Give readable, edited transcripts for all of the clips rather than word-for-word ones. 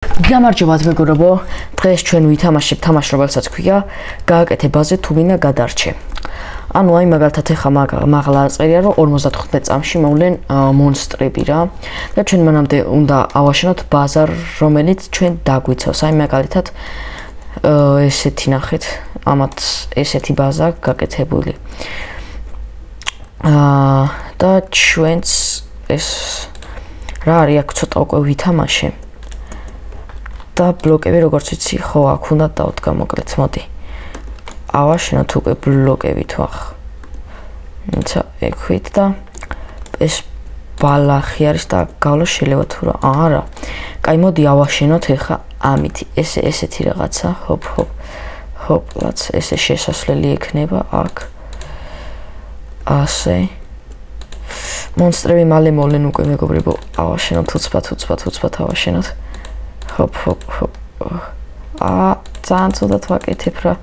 გამარჯობათ მეგობრებო, დღეს ჩვენ ვითამაშებთ თამაშს, რომელსაც ქვია გააკეთე ბაზე თუ მინდა გადარჩე. ანუ აი მაგალითად ეხა მაღლა აწერია, რომ 55 წამში მოვლენ მონსტრები რა. და ჩვენ მანამდე უნდა ავაშენოთ ბაზა, რომელიც ჩვენ დაგვიცავს. აი მაგალითად ესეთი ნახეთ, ამათ ესეთი ბაზა გაკეთებული. და ჩვენც ეს რა არის, აქ ცოტა უკვე ვითამაშე. და ბლოკები როგორც ვიცი, ხო, აქ უნდა დავდგა მოკლედ, მოდი. ავაშენოთ უკვე ბლოკებით ვახ. ცა ექვით და ეს ბალახი არის და გავლა შეიძლება თუ რა. არა. კაი, მოდი ავაშენოთ ეხა ამითი. ესეთი რაღაცა, ჰოპ. რაც ესე შესასვლელი ექნება აქ. ასე. მონსტრები მალე მოვლენ უკვე მეგობრებო. ავაშენოთ უცბად ავაშენოთ. ჰოპ. ძალიან ცუდად ვაკეთებ რა.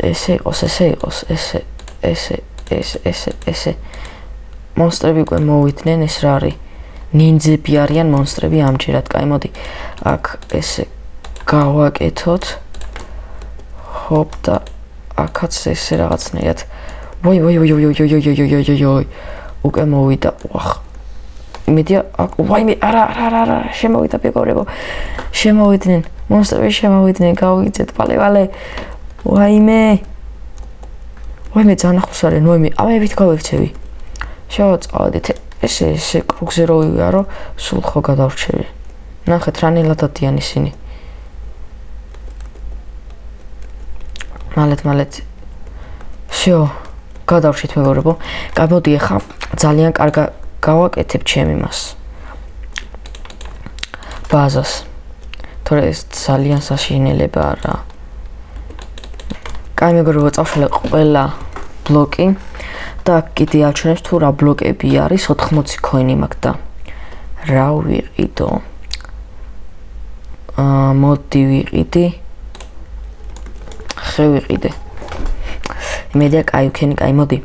ესე იყოს. ესე. მონსტრები უკვე მოვიდნენ, ეს რა არის? ნინძები არიან მონსტრები ამჯერად. კაი, მოდი. აქ ესე გავაკეთოთ. ჰოპ და აქაც ესე რაღაცნაირად. ვой. უკვე მოვიდა. ვახ. მედია აქ ვაიმე, არა, შემოვიდა მეგობრებო. შემოვიდნენ. მონსტრები შემოვიდნენ, გავიგეთ პალე. ვაიმე, ძალიან ახლოს არის, ნოემი, ამებით გავიქცევი. შევაწავდით, ესე კრუგზე რო ვივარო, სულ ხო გადავრჩევი. ნახეთ, რანაირად დადიან ისინი. მალეთ. всё, გადავრჩით მეგობრებო. გამოდი ახლა ძალიან კარგა გავაკეთებ ჩემი მას. ბაზას. თორე ეს ძალიან საშინელებაა რა. კაი მეგობრებო, წავშალე ყველა ბლოკი და კიდე აჩვენებს თუ რა ბლოკები არის, 80 ქოინი მაქვს და რა ვიყიდო. მოდი ვიყიდი. ხე ვიყიდე. იმედია კაი ვქენი, კაი მოდი.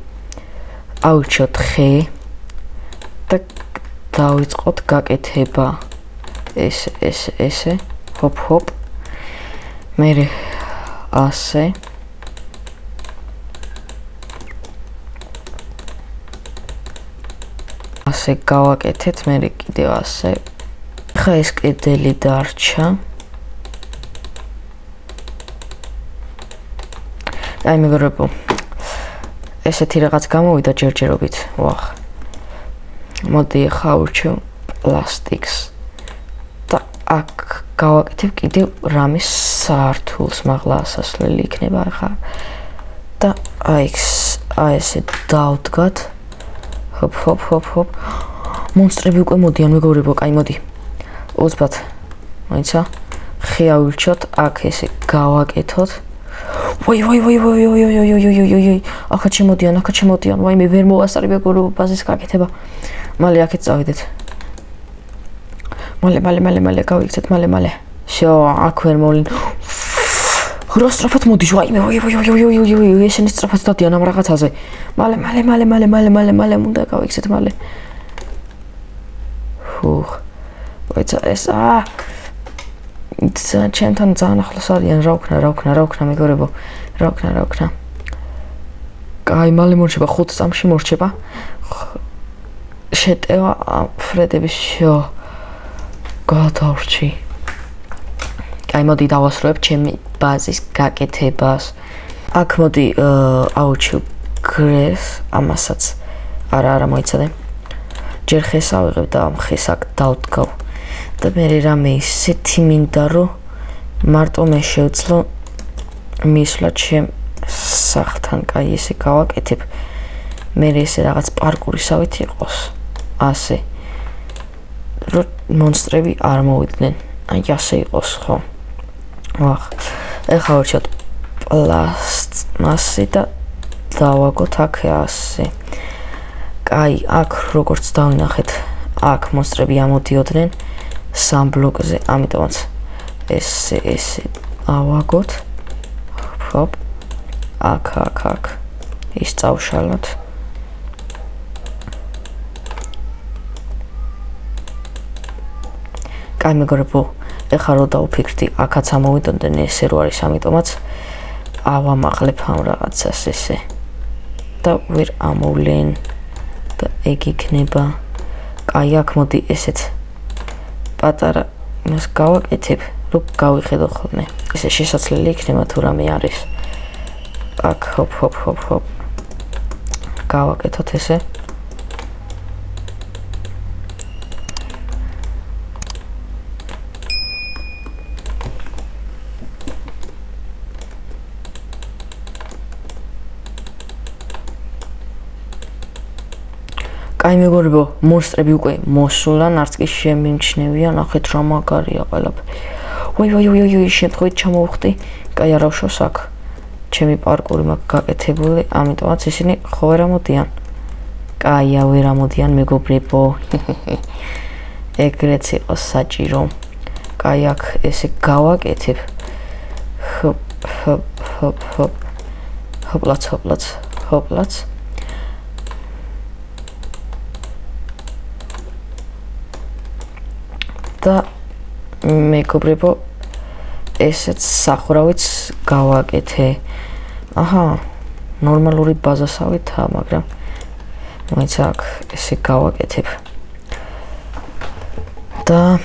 ავირჩიოთ ხე და დავიწყოთ გაკეთება. ესე. ჰოპ. მერე ასე. ასე გავაკეთეთ, მერე კიდევ ასე. ხა ეს კედელი დარჩა. აი მეგობრებო, ესეთი რაღაც გამოვიდა ჯერჯერობით. ვახ. მოდი ხა ვურჩევ პლასტიკს. და აქ გავაკეთებ კიდევ რამის სართულს, მაღლა ასასვლელი იქნება ხა. და აი ესე დავდგათ. ჰოპ. მონსტრები უკვე მოდიან მეგობრებო, კაი მოდი. უცბად. მოიცა? ხე ავირჩიოთ, აქ ესე გავაკეთოთ. ვой. ახაც შემოდიან. ვაიმე, ვერ მოვასწარი მეგობრებო ბაზის გაკეთება. მალე აქეთ წავიდეთ. მალე გავიქცეთ, მალე. всё, აქ ვერ მოვლენ. რა სწრაფად მოდის, ვაიმე, ესენი სწრაფად დადიან ამ რაღაცაზე. მალე უნდა გავიქცეთ, მალე. ვაიცა ეს ჩემთან ძალიან ახლოს არიან, რა ვქნა მეგობრებო, რა ვქნა. კაი, მალე მორჩება, 5 წამში მორჩება. შეტევა ფრედების, всё. გადავრჩი. კაი, მოდი დავასრულებ ჩემი ბაზის გაკეთებას. აქ მოდი აუჩივ გრეს, ამასაც. არა, მოიცადე. ჯერ ხეს ავიღებ და ამ ხეს აქ დავდგავ. და მე რამე ისეთი მინდა რომ მარტო მე შევძლო მისვლა ჩემ სახლთან. კაი, ესე გავაკეთებ. მე ესე რაღაც პარკურისავით იყოს. ასე. რომ მონსტრები არ მოვიდნენ. აი ასე იყოს, ხო? ვახ. ეხლა ვერჩიოთ პლასტმასი და დავაგოთ აქ ასე. კაი, აქ როგორც დავინახეთ, აქ მონსტრები ამოდიოდნენ 3 ბლოკზე, ამიტომაც ესე ავაგოთ. ჰოპ. აქ. ის წავშალოთ. კაი მეგობრებო, ეხლა რო დავფიქრდი, აქაც ამოვიდოდნენ ესე რო არის, ამიტომაც ავამაღლებ ამ რაღაცას ესე. და ვერ ამოვლენ და ეგ იქნება. კაი, აქ მოდი ესეც პატარა იმას გავაკეთებ, რომ გავიხედო ხოლმე. ესე შესაძლებელი იქნება თუ რამე არის. აქ ჰოპ. გავაკეთოთ ესე. კაი მეგობრებო, მონსტრები უკვე მოსულან, არც კი შემიმჩნევია, ნახეთ რა მაგარია ყველაფერი. ვაი, შემთხვევით ჩამოვხდი. კაი, არა ვშოს აქ. ჩემი პარკური მაქვს გაკეთებული, ამიტომაც ისინი ხო ვერ ამოდიან. კაი, ვერ ამოდიან მეგობრებო. ეგრეც იყოს საჭირო. კაი, აქ ესე გავაკეთებ. ჰოპლაც. და მეგობრებო, ესეც სახურავიც გავაკეთე. აჰა, ნორმალური ბაზასავითაა, მაგრამ მაინც აქ ესე გავაკეთებ. და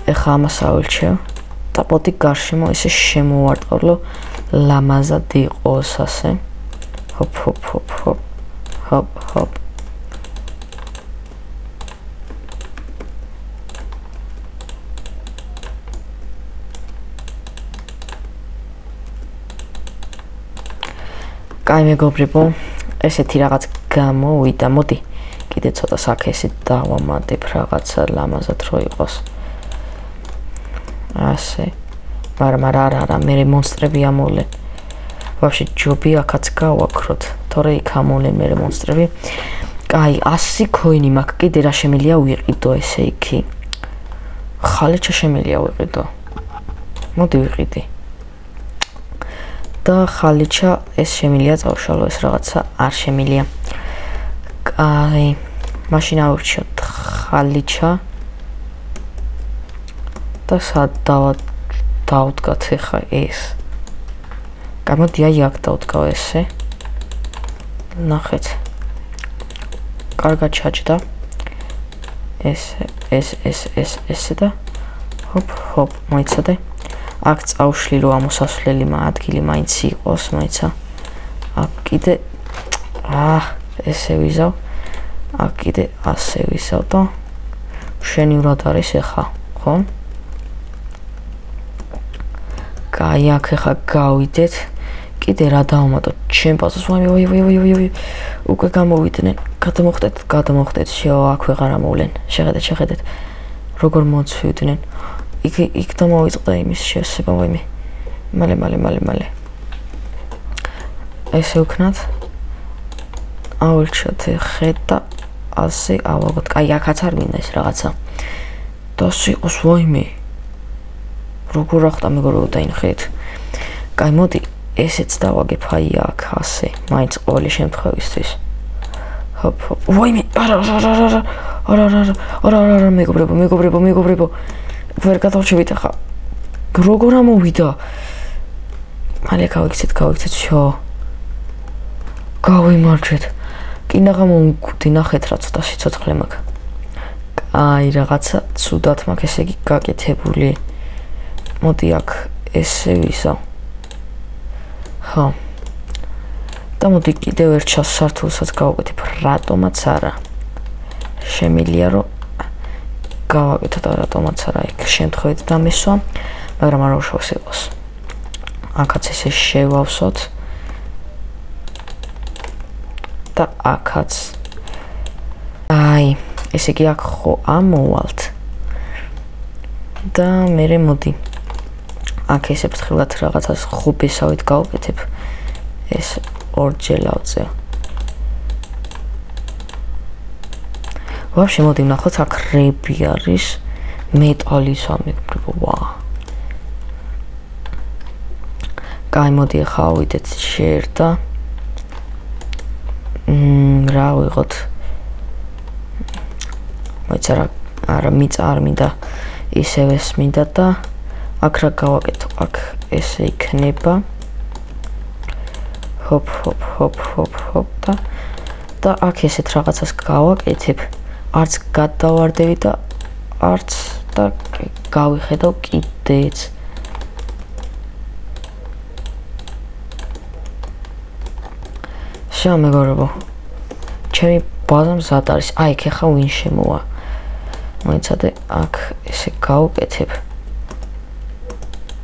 ეხლა ამას ავილჩევ და პოტი გარშემო ესე შემოვარტყავლო, ლამაზად იყოს ასე. ჰოპ. კაი მეგობრებო, ესეთი რაღაც გამოვიდა, მოდი კიდე ცოტა საქესი დავამატებ რაღაცა ლამაზად რო იყოს. ასე. მაგრამ არა, მე მონსტრები ამოვლენ. ვაფშე ჯობი აქაც გავაქროთ, თორე იქ ამოვლენ მე მონსტრები. კაი, 100 ქოინი მაქვს, კიდე რა შემიძლია ვიყიდო ესე იქი. ხალიჩა შემიძლია ვიყიდო. მოდი ვიყიდი. და ხალიჩა ეს შემიძლია წავშალო, ეს რაღაცა არ შემიძლია. კაი, მაშინ ავირჩიოთ ხალიჩა და სად დავდგათ ახლა ეს. გამოდი აი აქ დავდგავ ესე. ნახეთ. კარგად ჩაჭდა. ესე და ჰოპ, მოიცადე. აქ წავშლი რომ ამოსასვლელი ადგილი მაინც იყოს, მოიცა. აქ კიდე ესე ვიზავ. აქ კიდე ასე ვიზავ და მშვენივრად არის ახლა, ხო? კაი, აქ ახლა გავიდეთ. კიდე რა დავამატოთ? ჩემპაზოს ვაი. უკვე გამოვიდნენ. გადამოხდეთ. აქ ვეღარ ამოვლენ. შეხედეთ. როგორ მოცვიდნენ. იქ დამოვიწყდა იმის შესება, ვაიმე. მალე. ესე ვქნათ. ავილჩათ ხე და ასე ავაგოთ. კაი, აქაც არ მინდა ეს რაღაცა. დასი იყოს, ვაიმე. როგორ ახტა მეგობრებო დაინახეთ. კაი, მოდი ესეც დავაგებ აი აქ ასე. მაინც ყოველი შემთხვევისთვის. ჰოპ. ვაიმე, არა, მეგობრებო. ვერ გადავჩებით ახლა. როგორ ამოვიდა? მალე გავიქცეთ, შო. გავიმარჯვეთ. კინა გამოვკვდი, ნახეთ რა ცოტა სიცოცხლე მაქვს. კაი, რაღაცა ცუდად მაქვს ესე იგი გაკეთებული. მოდი აქ ესე ვისავ. ხო. და მოდი კიდევ ერთ ჩასართულსაც გავაკეთებ, რატომაც არა. შემიძლია რომ გავაკეთოთ რატომაც არა, იქ შემთხვევით დამესვა, მაგრამ არ უშავს იყოს. აქაც ესე შევავსოთ. და აქაც. აი, ესე იგი აქ ხო ამოვალთ. და მე მოდი. აქ ესე ფრთხილად რაღაცას ხუბესავით გავაკეთებ. ეს ორჯერ ავწევ. ვაფშე მოდი ვნახოთ, აქ რები არის, მეტალის ამეგრებო, ვა. კაი, მოდი ახლა ავიდეთ შერ და რა ვიღოთ. მოიცა რა, არა მიწა არ მინდა, ისევ ეს მინდა და აქ რა გავაკეთო? აქ ესე იქნება. ჰოპ და აქ ესეთ რაღაცას გავაკეთებ. არც გადავარდები და არც და გავიხედავ კიდეც. შა მეგობრებო. ჩემი ბაზა მზად არის. აი, ეხა ვინ შემოვა. მოიცადე, აქ ესე გავუკეთებ.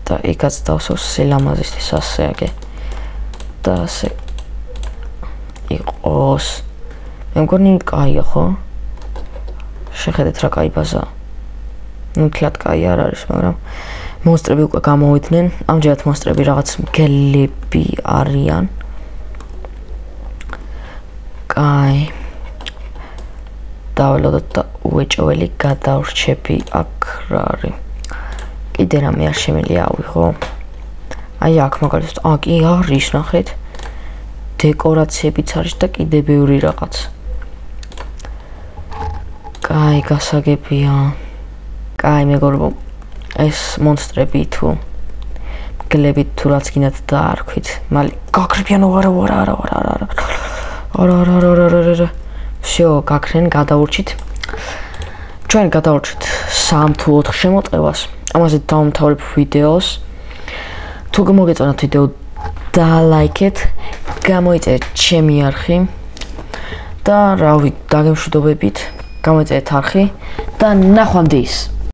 და იქაც დავსვას სილამაზისთვის ასე აგე. და ასე იყოს. მე მგონი კაია ხო? შეხედეთ რა კაი ბაზაა. ნუ თლად კაი არ არის, მაგრამ მონსტრები უკვე გამოვიდნენ. ამჯერად მონსტრები რაღაც მგელები არიან. კაი. დაველოდოთ და უეჭველი გადავრჩები აქ რა არის. კიდე რამე არ შემიძლია ავიღო. აი აქ მაგალითად, კი არის, ნახეთ. დეკორაციებიც არის და კიდე ბევრი რაღაც. კაი, გასაგებია. კაი, მეგობრებო, ეს მონსტრები თუ მგლები თუ რაც გინდათ დაარქვით, მალე გაქრებიან არა. всё, გაქრენ, გადაურჩით. ჩვენ გადაურჩით 3 თუ 4 შემოტევას. ამაზე დავამთავრებ ვიდეოს. თუ მოგეწონათ ვიდეო, დალაიქეთ, გამოიწერეთ ჩემი არხი და რავი, დაგემშვიდობებით, გამოიწერეთ არხი და ნახვამდის.